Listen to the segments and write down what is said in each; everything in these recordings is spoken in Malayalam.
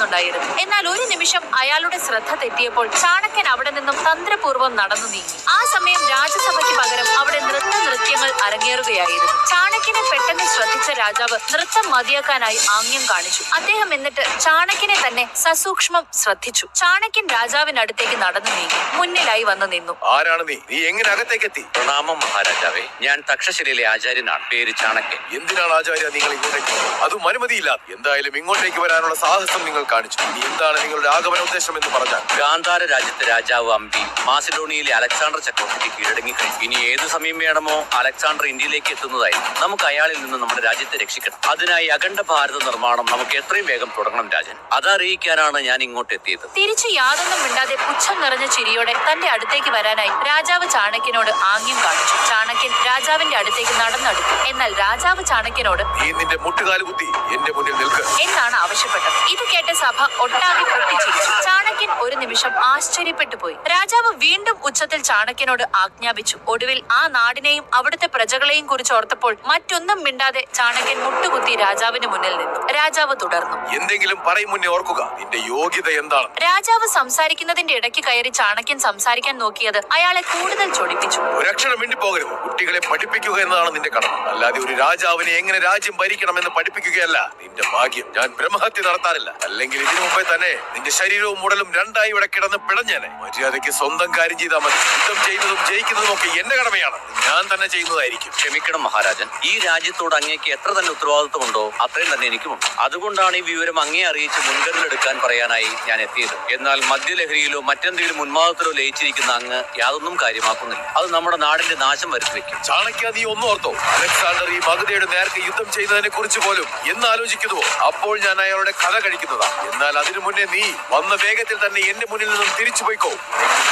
കാണുന്നുണ്ടായിരുന്നു. എന്നാൽ ഒരു നിമിഷം അയാളുടെ ശ്രദ്ധ തെറ്റിയപ്പോൾ ചാണക്യൻ അവിടെ നിന്നും തന്ത്രപൂർവ്വം നടന്നു നീങ്ങി. ആ സമയം രാജസഭയ്ക്ക് പകരം അവിടെ നൃത്യങ്ങൾ അരങ്ങേറുകയായിരുന്നു. ചാണക്യനെ പെട്ടെന്ന് ശ്രദ്ധിച്ച രാജാവ് നൃത്തം മതിയാക്കാനായി ആംഗ്യം കാണിച്ചു. അദ്ദേഹം എന്നിട്ട് ചാണക്യനെ തന്നെ സസൂക്ഷ്മം ശ്രദ്ധിച്ചു. ചാണക്യൻ രാജാവിനടുത്തേക്ക് നടന്നു നീങ്ങി മുന്നിലായി വന്നു നിന്നു. ആരാണ് നീ? നീ എങ്ങനെ അകത്തേക്ക് എത്തി? പ്രണാമം മഹാരാജാവേ, ഞാൻ തക്ഷശിലയിലെ ആചാര്യനാണ്. പേര് ചാണക്യൻ. എന്തിനാണ് ആചാര്യ നിങ്ങൾ ഇങ്ങോട്ടേക്ക്? അതും അനുമതിയില്ല. എന്തായാലും ഇങ്ങോട്ടേക്ക് വരാനുള്ള സാഹസം നിങ്ങൾ കാണിച്ചു. ഇനി എന്താണ് നിങ്ങളുടെ ആഗമന ഉദ്ദേശം എന്ന് പറഞ്ഞാൽ? ഗാന്ധാര രാജ്യത്തെ രാജാവ് അമ്പി മാസിഡോണിയയിലെ അലക്സാണ്ടർ ചക്രവർത്തിക്ക് കീഴടങ്ങിക്കഴിഞ്ഞു. ഇനി ഏത് സമയം വേണമോ അലക്സാണ്ടർ ഇന്ത്യയിലേക്ക് എത്തുന്നതായിരുന്നു. നമുക്ക് അയാളിൽ നിന്ന് നമ്മുടെ രാജ്യത്തെ രക്ഷിക്കണം. അതിനായി അഖണ്ഡ ഭാരത നിർമ്മാണം നമുക്ക് എത്രയും വേഗം തുടങ്ങണം രാജൻ. അതറിയിക്കാനാണ് ഞാൻ ഇങ്ങോട്ട് എത്തിയത്. തിരിച്ചു യാതൊന്നും മിണ്ടാതെ പുച്ഛം നിറഞ്ഞ ചിരിയോടെ തന്റെ അടുത്തേക്ക് വരാനായി രാജാവ് ചാണക്യനോട് ആംഗ്യം കാണിച്ചു. ചാണക്യൻ രാജാവിന്റെ അടുത്തേക്ക് നടന്നെടുത്തു. എന്നാൽ രാജാവ് ചാണക്യനോട് നീ നിന്റെ മുട്ടുകാല് കുത്തി എന്റെ മുന്നിൽ നിൽക്ക് എന്നാണ് ആവശ്യപ്പെട്ടത്. ഇത് കേട്ട സഭ ഒട്ടാകെ പൊട്ടിച്ചിരിച്ചു. ചാണക്യൻ ഒരു നിമിഷം ആശ്ചര്യപ്പെട്ടു പോയി. രാജാവ് വീണ്ടും ഉച്ചത്തിൽ ചാണക്യനോട് ആജ്ഞാപിച്ചു. ഒടുവിൽ ആ നാടിനെയും അവിടുത്തെ പ്രജകളെയും കുറിച്ച് ഓർത്തപ്പോൾ മറ്റൊന്നും മിണ്ടാതെ ചാണക്യൻ മുട്ടുകുത്തി രാജാവിന് മുന്നിൽ നിന്നു. രാജാവ് തുടർന്നു. എന്തെങ്കിലും പറയും മുന്നേ ഓർക്കുക, നിന്റെ യോഗ്യത എന്താണ്? രാജാവ് സംസാരിക്കുന്നതിന്റെ ഇടയ്ക്ക് കയറി ചാണക്യൻ സംസാരിക്കാൻ നോക്കിയത് അയാളെ കൂടുതൽ ചൊടിപ്പിച്ചു. ഒരക്ഷരം വേണ്ടി പോകരുത്. കുട്ടികളെ പഠിപ്പിക്കുക എന്നതാണ് നിന്റെ കടമ. അല്ലാതെ ഒരു രാജാവിനെ എങ്ങനെ രാജ്യം ഭരിക്കണമെന്ന് പഠിപ്പിക്കുകയല്ല നിന്റെ ഭാഗ്യം. ഞാൻ ബ്രഹ്മഹത്യ നടത്താറില്ല. അല്ലെങ്കിൽ ഇതിനു മുമ്പേ തന്നെ നിന്റെ ശരീരവും ഉടലും രണ്ടായി ഇവിടെ കിടന്ന് പിടഞ്ഞേനെ. മര്യാദയ്ക്ക് സ്വന്തം കാര്യം ചെയ്താൽ മതി. യുദ്ധം ചെയ്യുന്നതും ജയിക്കുന്നതും ഒക്കെ എന്റെ കടമയാണ്. ഞാൻ തന്നെ ചെയ്യുന്നതായിരിക്കും. ക്ഷമിക്കണം മഹാരാജൻ, ഈ രാജ്യത്തോട് അങ്ങേക്ക് എത്ര തന്നെ ഉത്തരവാദിത്വമുണ്ടോ അത്രയും തന്നെ എനിക്കുമുണ്ട്. അതുകൊണ്ടാണ് ഈ വിവരം അങ്ങേ അറിയിച്ച് മുൻകരുതലെടുക്കാൻ പറയാനായി ഞാൻ എത്തിയത്. എന്നാൽ മദ്യലഹരിയിലോ മറ്റെന്തെങ്കിലും ഉന്മാദത്തിലോ ലയിച്ചിരിക്കുന്ന അങ്ങ് യാതൊന്നും കാര്യമാക്കുന്നില്ല. അത് നമ്മുടെ നാടിന്റെ നാശം വരുത്തിവെക്കും. ചാണക്യ, നീ ഒന്നും ഓർത്തോ? അലക്സാണ്ടർ ഈ മഗധയുടെ നേർക്ക് യുദ്ധം ചെയ്യുന്നതിനെ കുറിച്ച് പോലും എന്ന് ആലോചിക്കുന്നുവോ? അപ്പോൾ ഞാൻ അയാളുടെ കഥ കഴിക്കുന്നതാ. എന്നാൽ അതിനു മുന്നേ നീ വന്ന വേഗത്തിൽ തന്നെ എന്റെ മുന്നിൽ നിന്നും തിരിച്ചു പോയിക്കോ.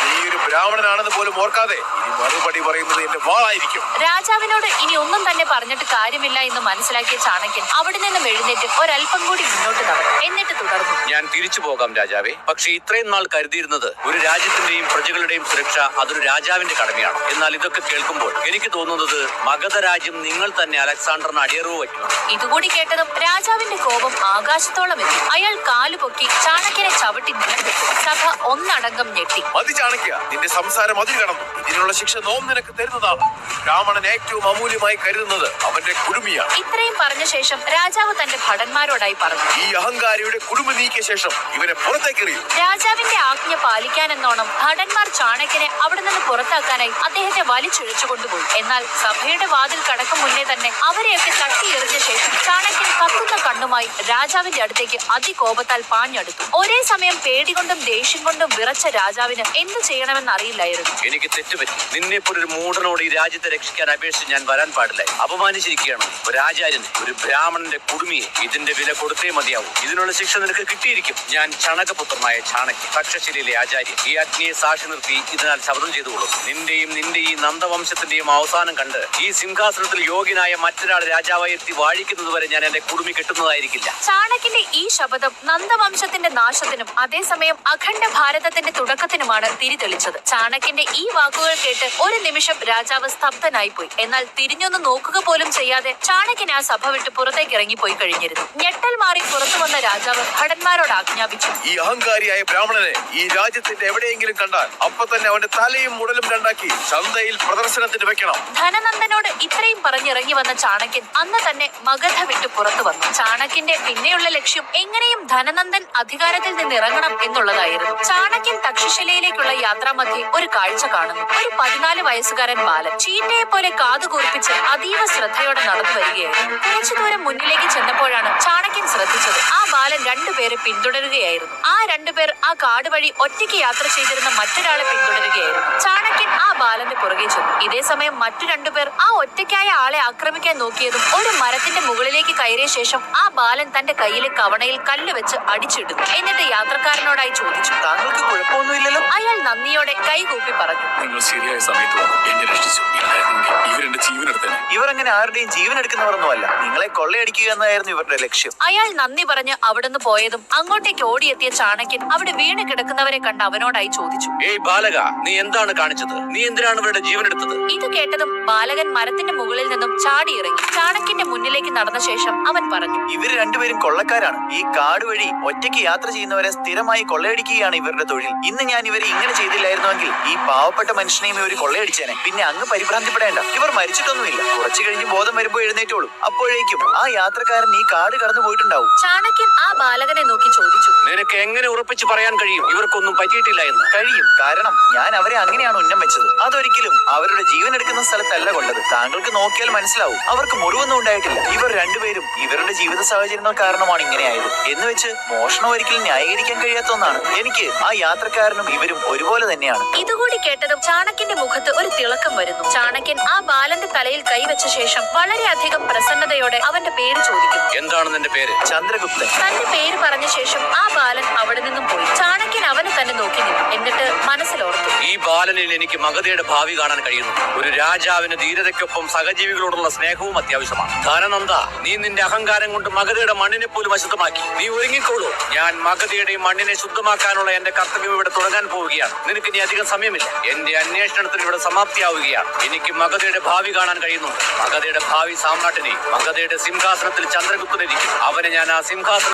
നീ ഒരു ബ്രാഹ്മണനാണെന്ന് പോലും ഓർക്കാതെ ഇനി മറുപടി പറയുന്നത് എന്റെ വാളായിരിക്കും. രാജാവിനോട് ഇനി ഒന്നും തന്നെ പറഞ്ഞിട്ട് കാര്യമില്ല എന്ന് മനസ്സിലാക്കിയ ചാണക്യൻ അവിടെ നിന്നും എഴുന്നേറ്റ് ഒരൽപ്പം കൂടി മുന്നോട്ട് നടന്നു. എന്നിട്ട് തുടർന്നു. ഞാൻ തിരിച്ചു പോകാം രാജാവേ. പക്ഷെ ഇത്രയും നാൾ കരുതിയിരുന്നത് ഒരു രാജ്യത്തിന്റെയും പ്രജകളുടെയും സുരക്ഷ അതൊരു രാജാവിന്റെ കടമയാണ്. എന്നാൽ ഇതൊക്കെ കേൾക്കുമ്പോൾ എനിക്ക് തോന്നുന്നത് മഗധ രാജ്യം നിങ്ങൾ തന്നെ അലക്സാണ്ടറിന് അടിയറവ് വയ്ക്കണം. ഇതുകൂടി കേട്ടതും രാജാവിന്റെ കോപം ആകാശത്തോളം എത്തി. അയാൾ കാലുപൊക്കി ചാണക്യനെ ചവിട്ടി നിലത്തിട്ടു. സഭ ഒന്നടങ്കം ഞെട്ടി. മതി ചാണക്യ, നിന്റെ സംസാരം അതിൽ കടന്നു. ഇതിനുള്ള ശിക്ഷ നോം നിനക്ക് തരുന്നതാണ്. ബ്രാഹ്മണൻ ഏറ്റവും അമൂല്യമായി കരുതുന്നത് അവന്റെ കുടുമിയാണ്. ഇത്രയും പറഞ്ഞ ശേഷം രാജാവ് തന്റെ ഭടന്മാരോടായി പറഞ്ഞു. ഈ അഹങ്കാരിയുടെ കുടുംബ നീക്കിയ ശേഷം ഇവനെ പുറത്തേക്കെറിയൂ. രാജാവിന്റെ ആജ്ഞ പാലിക്കാനെന്നോണം ഭടന്മാർ ചാണക്യനെ അവിടെ നിന്ന് പുറത്താക്കാനായി അദ്ദേഹത്തെ വലിച്ചിഴച്ചു കൊണ്ടുപോയി. എന്നാൽ സഭയുടെ വാതിൽ കടക്കും മുന്നേ തന്നെ അവരെയൊക്കെ തട്ടിയെറിഞ്ഞ ശേഷം ചാണക്യൻ കത്തുന്ന കണ്ണുമായി രാജാവിന്റെ അടുത്തേക്ക് അതികോപത്താൽ പാഞ്ഞടുത്തു. ഒരേ സമയം പേടികൊണ്ടും ദേഷ്യം കൊണ്ടും വിറച്ച രാജാവിന് എന്തു ചെയ്യണമെന്ന് അറിയില്ലായിരുന്നു. എനിക്ക് തെറ്റുപറ്റി. നിന്നെപ്പോലൊരു മൂഢനോട് ഈ രാജ്യത്തെ രക്ഷിക്കാൻ അപേക്ഷിച്ച് ഞാൻ വരാൻ പാടില്ല. അപമാനിച്ചിരിക്കുകയാണ് ഒരു ആചാര്യനെ, ഒരു ബ്രാഹ്മണന്റെ കുടുമിയെ. ഇതിന്റെ വില കൊടുത്തേ മതിയാവും. ഇതിനുള്ള ശിക്ഷ നിനക്ക് കിട്ടിയിരിക്കും. ഞാൻ ചണകപുത്രനായ ചാണക്യൻ, തക്ഷശിലയിലെ ആചാര്യൻ. ഈ അഗ്നിയെ സാക്ഷി നിർത്തി ഇതിനാൽ ശബ്ദം ചെയ്തുകൊള്ളും. നിന്റെ ഈ നന്ദവംശത്തിന്റെയും അവസാനം കണ്ട് ഈ സിംഹാസനത്തിൽ യോഗ്യനായ മറ്റൊരാൾ രാജാവായി എത്തി വാഴിക്കുന്നത് വരെ ഞാൻ എന്റെ കുടുമി കെട്ടുന്നതായിരിക്കില്ല. ചാണക്യന്റെ ഈ ശപഥം നന്ദവംശത്തിന്റെ നാശത്തിനും അതേസമയം അഖണ്ഡ ഭാരതത്തിന്റെ തുടക്കത്തിനുമാണ് തിരിതെളിച്ചത്. ചാണക്യന്റെ ഈ വാക്കുകൾ കേട്ട് ഒരു നിമിഷം രാജാവ് സ്തബ്ധനായി പോയി. എന്നാൽ തിരിഞ്ഞൊന്ന് നോക്കുക പോലും ചെയ്യാതെ ചാണക്യൻ ആ സഭ വിട്ട് പുറത്തേക്ക് ഇറങ്ങിപ്പോയി കഴിഞ്ഞിരുന്നു. ഞെട്ടൽ മാറി പുറത്തു വന്ന രാജാവ് ഭടന്മാരോട് ആജ്ഞാപിച്ചു. ഈ അഹങ്കാരിയായ ബ്രാഹ്മണനെ ഈ രാജ്യത്തിന്റെ എവിടെയെങ്കിലും കണ്ടാൽ അപ്പൊ തന്നെ അവന്റെ തലയും മുടലും രണ്ടാക്കി ചന്തയിൽ പ്രദർശനത്തിന് വെക്കണം. ധനനന്ദനോട് ഇത്രയും പറഞ്ഞിറങ്ങി വന്ന ചാണക്യൻ അന്ന് തന്നെ മഗധ വിട്ട് പുറത്തു വന്നു. ചാണക്യന്റെ പിന്നെയുള്ള ലക്ഷ്യം എങ്ങനെയും ധനനന്ദൻ അധികാരത്തിൽ നിന്ന് ഇറങ്ങണം എന്നുള്ളതായിരുന്നു. ചാണക്യൻ തക്ഷശിലയിലേക്കുള്ള യാത്രാമധ്യേ ഒരു കാഴ്ച കാണുന്നു. ഒരു 14 വയസ്സുകാരൻ ബാലൻ ചീറ്റയെ പോലെ കാതുകൂർപ്പിച്ച് അതീവ ശ്രദ്ധയോടെ നടന്നു വരികയായിരുന്നു. കുറച്ചു ദൂരം മുന്നിലേക്ക് ചെന്നപ്പോഴാണ് ചാണക്യൻ ശ്രദ്ധിച്ചത്. ആ ബാലൻ രണ്ടുപേരെ പിന്തുടരുകയായിരുന്നു. ആ രണ്ടുപേർ ആ കാട് വഴി ഒറ്റയ്ക്ക് യാത്ര ചെയ്തിരുന്ന മറ്റൊരാളെ പിന്തുടരുകയായിരുന്നു. ചാണക്യൻ ആ ബാലന്റെ പുറകെ ചെന്നു. ഇതേ സമയം മറ്റു രണ്ടുപേർ ആ ഒറ്റയ്ക്കായ ആളെ ആക്രമിക്കാൻ നോക്കിയതും ഒരു മരത്തിന്റെ മുകളിലേക്ക് കയറിയ ശേഷം ആ ബാലൻ തന്റെ കയ്യിലെ കവണയിൽ കല്ല് വെച്ച് അടിച്ചിടുന്നു. എന്നിട്ട് യാത്രക്കാരനോടായി ചോദിച്ചു, താങ്കൾക്ക് കുഴപ്പമൊന്നുമില്ലല്ലോ? അയാൾ നന്ദിയോടെ കൈകൂപ്പി പറഞ്ഞു, നിങ്ങൾ ശരിയായ സമയത്ത് വന്നു എന്നെ രക്ഷിച്ചു. ഇവരെന്റെ ജീവനെടുത്തന്നെ. ഇവർ അങ്ങനെ ആരുടെയും ജീവൻ എടുക്കുന്നവരൊന്നുമല്ല. നിങ്ങളെ കൊള്ളയടിക്കുക എന്നായിരുന്നു ഇവരുടെ ലക്ഷ്യം. അയാൾ നന്ദി പറഞ്ഞ് അവിടുന്ന് പോയതും അങ്ങോട്ടേക്ക് ഓടിയെത്തിയ ചാണക്യൻ അവിടെ വീണ് കിടക്കുന്നവരെ കണ്ട് അവനോടായി ചോദിച്ചു, ഏയ് ബാലക, നീ എന്താണ് കാണിച്ചത്? നീ എന്തിനാണ് ഇവരുടെ ജീവൻ എടുത്തത്? ഇത് കേട്ടതും ബാലകൻ മരത്തിന്റെ മുകളിൽ നിന്നും ചാടിയിറങ്ങി ചാണക്യന്റെ മുന്നിലേക്ക് നടന്ന ശേഷം അവൻ പറഞ്ഞു, ഇവര് രണ്ടുപേരും കൊള്ളക്കാരാണ്. ഈ കാട് വഴി ഒറ്റയ്ക്ക് യാത്ര ചെയ്യുന്നവരെ സ്ഥിരമായി കൊള്ളയടിക്കുകയാണ് ഇവരുടെ തൊഴിൽ. ഇന്ന് ഞാൻ ഇവരെ ഇങ്ങനെ ചെയ്തില്ലായിരുന്നുവെങ്കിൽ ഈ പാവപ്പെട്ട മനുഷ്യനെയും ഇവർ കൊള്ളയടിച്ചേനെ. പിന്നെ അങ്ങ് പരിഭ്രാന്തിപ്പെടേണ്ട, ഇവർ മരിച്ചിട്ടൊന്നുമില്ല. കുറച്ചു കഴിഞ്ഞ് ബോധം വരുമ്പോ എഴുന്നേറ്റോളൂ. അപ്പോഴേക്കും ആ യാത്രക്കാരൻ ഈ കാട് കടന്നു പോയിട്ടുണ്ടാവും. ചാണക്യൻ ആ ബാലകനെ നോക്കി ചോദിച്ചു, നിനക്ക് എങ്ങനെ ഉറപ്പിച്ച് പറയാൻ കഴിയും ഇവർക്കൊന്നും പറ്റിയിട്ടില്ല എന്ന്? കഴിയും, കാരണം ഞാൻ അവരെ അങ്ങനെയാണ് ഉന്നം വെച്ചത്. അതൊരിക്കലും അവരുടെ ജീവൻ എടുക്കുന്ന സ്ഥലത്തല്ല കൊണ്ടത്. താങ്കൾക്ക് നോക്കിയാൽ മനസ്സിലാവും, അവർക്ക് മുറിവൊന്നും ഉണ്ടായിട്ടില്ല. ഇവർ രണ്ടുപേരും ഇവരുടെ ജീവിത സാഹചര്യങ്ങൾ കാരണമാണ് ഇങ്ങനെയായത്. എന്ന് വെച്ച് മോഷണം ഒരിക്കലും ന്യായീകരിക്കാൻ കഴിയാത്ത ഒന്നാണ്. എനിക്ക് ആ യാത്രക്കാരനും ഇവരും ഒരുപോലെ തന്നെയാണ്. ഇതുകൂടി കേട്ടതും ചാണക്യന്റെ മുഖത്ത് ഒരു തിളക്കം വരുന്നു. ചാണക്യൻ ആ ബാലന്റെ തലയിൽ കൈവച്ച ശേഷം വളരെയധികം പ്രസന്നതയോടെ അവന്റെ പേര് ചോദിക്കുന്നു. എന്താണ് നിന്റെ പേര്? ചന്ദ്രഗുപ്തൻ. തന്റെ പേര് പറഞ്ഞ ശേഷം ആ ബാലൻ അവിടെ നിന്നും പോയി. ചാണക്യൻ അവനെ തന്നെ നോക്കി നിന്നു. എന്നിട്ട് മനസ്സിലോർത്തു, ഈ ബാലനിൽ എനിക്ക് മഗധയുടെ ഭാവി കാണാൻ കഴിയുന്നു. ഒരു രാജാവിന് ധീരതയ്ക്കൊപ്പം സഹജീവികളോടുള്ള സ്നേഹവും അത്യാവശ്യമാണ്. ധനനന്ദ, നീ നിന്റെ അഹങ്കാരം കൊണ്ട് മഗധയുടെ മണ്ണിനെ പോലും അശുദ്ധമാക്കി. നീ ഒരുങ്ങിക്കോളൂ. ഞാൻ മഗധയുടെ മണ്ണിനെ ശുദ്ധമാക്കാനുള്ള എന്റെ കർത്തവ്യം ഇവിടെ തുടങ്ങാൻ പോവുകയാണ്. നിനക്ക് ഇനി അധികം സമയമില്ല. എന്റെ അന്വേഷണത്തിന് ഇവിടെ സമാപ്തിയാവുകയാണ്. എനിക്ക് മഗധയുടെ ഭാവി കാണാൻ കഴിയുന്നുണ്ട്. മഗധയുടെ ഭാവി സാമ്രാട്ടിനെ, മഗധയുടെ സിംഹാസനത്തിൽ ചന്ദ്രഗുപ്തനിരിക്കും. അവനെ ഞാൻ ആ സിംഹാസനം